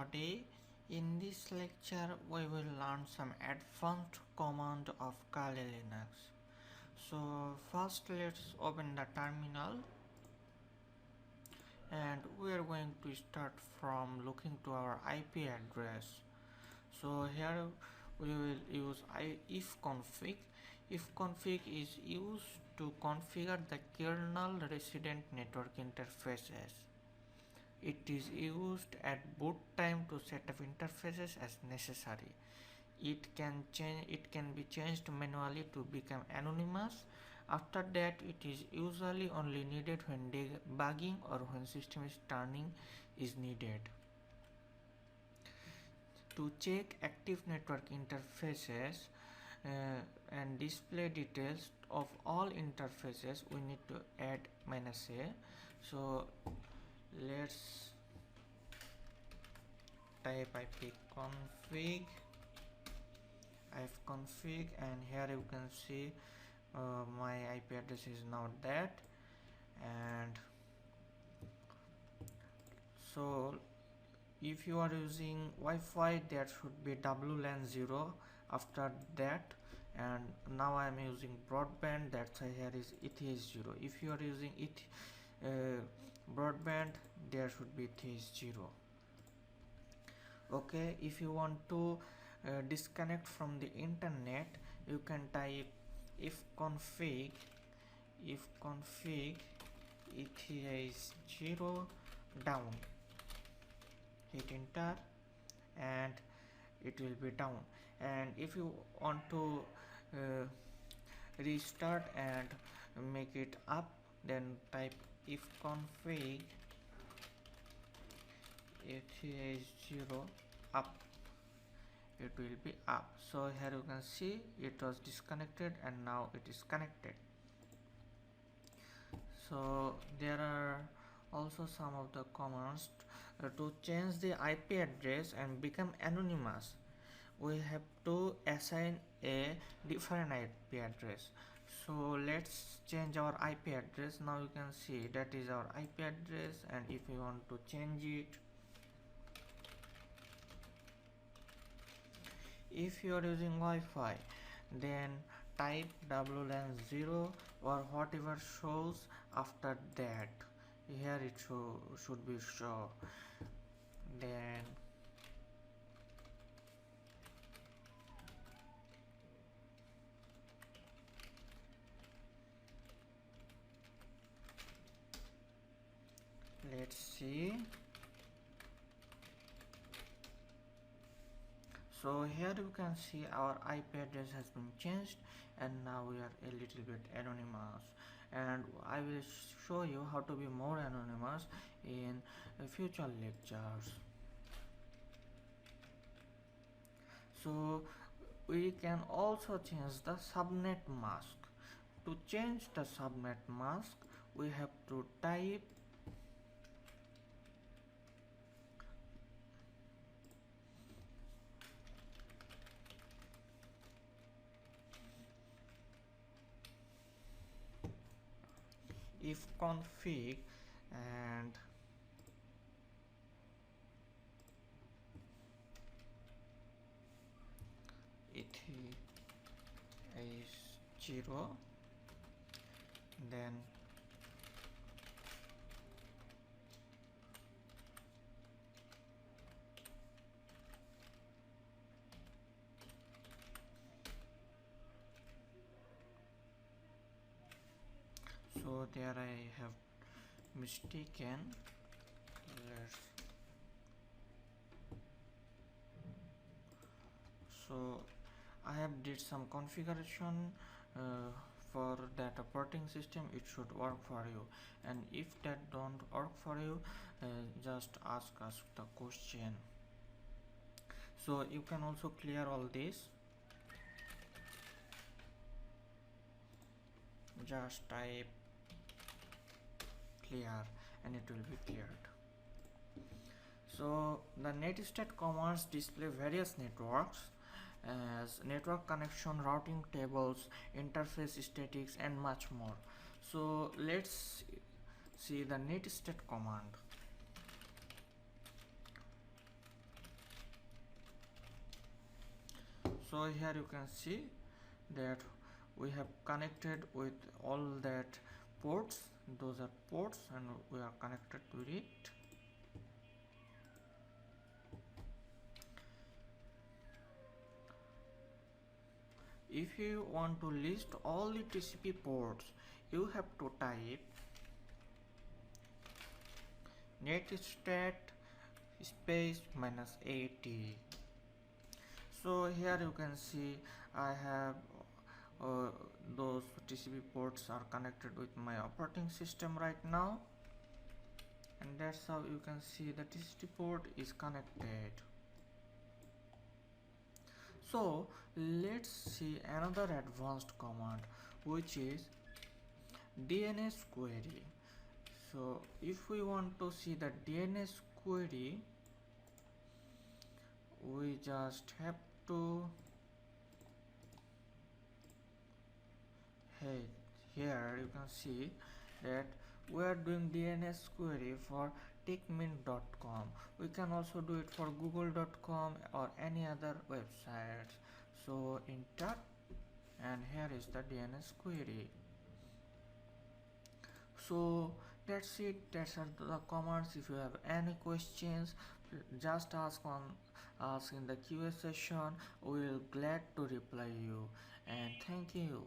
everybody. In this lecture we will learn some advanced command of Kali Linux. So first let's open the terminal and we are going to start from looking to our IP address. So here we will use ifconfig. Ifconfig is used to configure the kernel resident network interfaces. It is used at boot time to set up interfaces as necessary. It can be changed manually to become anonymous. After that, it is usually only needed when debugging or when system is turning is needed. To check active network interfaces and display details of all interfaces, we need to add -a. So let's type ifconfig and here you can see my IP address is now that, and so if you are using Wi-Fi there should be WLAN 0 after that, and now I am using broadband, that's why here is it is 0. If you are using broadband there should be it is 0. Okay, if you want to disconnect from the internet, you can type ifconfig it is 0 down, hit enter and it will be down. And if you want to restart and make it up, then type ifconfig it is 0 up, it will be up. So here you can see it was disconnected and now it is connected. So there are also some of the commands to change the IP address and become anonymous. We have to assign a different IP address. So let's change our IP address. Now you can see that is our IP address, and if you want to change it, if you are using Wi-Fi, then type WLAN 0 or whatever shows after that. Here it should be show. Then let's see. So here you can see our IP address has been changed and now we are a little bit anonymous, and I will show you how to be more anonymous in future lectures. So we can also change the subnet mask. To change the subnet mask, we have to type ifconfig and it is 0, then so there I have mistaken. So I have did some configuration for that operating system. It should work for you, and if that don't work for you, just ask us the question. So you can also clear all this. Just type clear and it will be cleared. So the netstat commands display various networks as network connection, routing tables, interface statics and much more. So let's see the netstat command. So here you can see that we have connected with all that ports. Those are ports and we are connected to it. If you want to list all the TCP ports, you have to type netstat space -80. So here you can see I have those TCP ports are connected with my operating system right now, and that's how you can see the TCP port is connected. So let's see another advanced command, which is DNS query. So if we want to see the DNS query, we just have to here you can see that we are doing DNS query for techmint.com. We can also do it for google.com or any other websites. So enter, and here is the DNS query. So that's it. That's are the commands. If you have any questions, just ask in the QA session. We will glad to reply you, and thank you.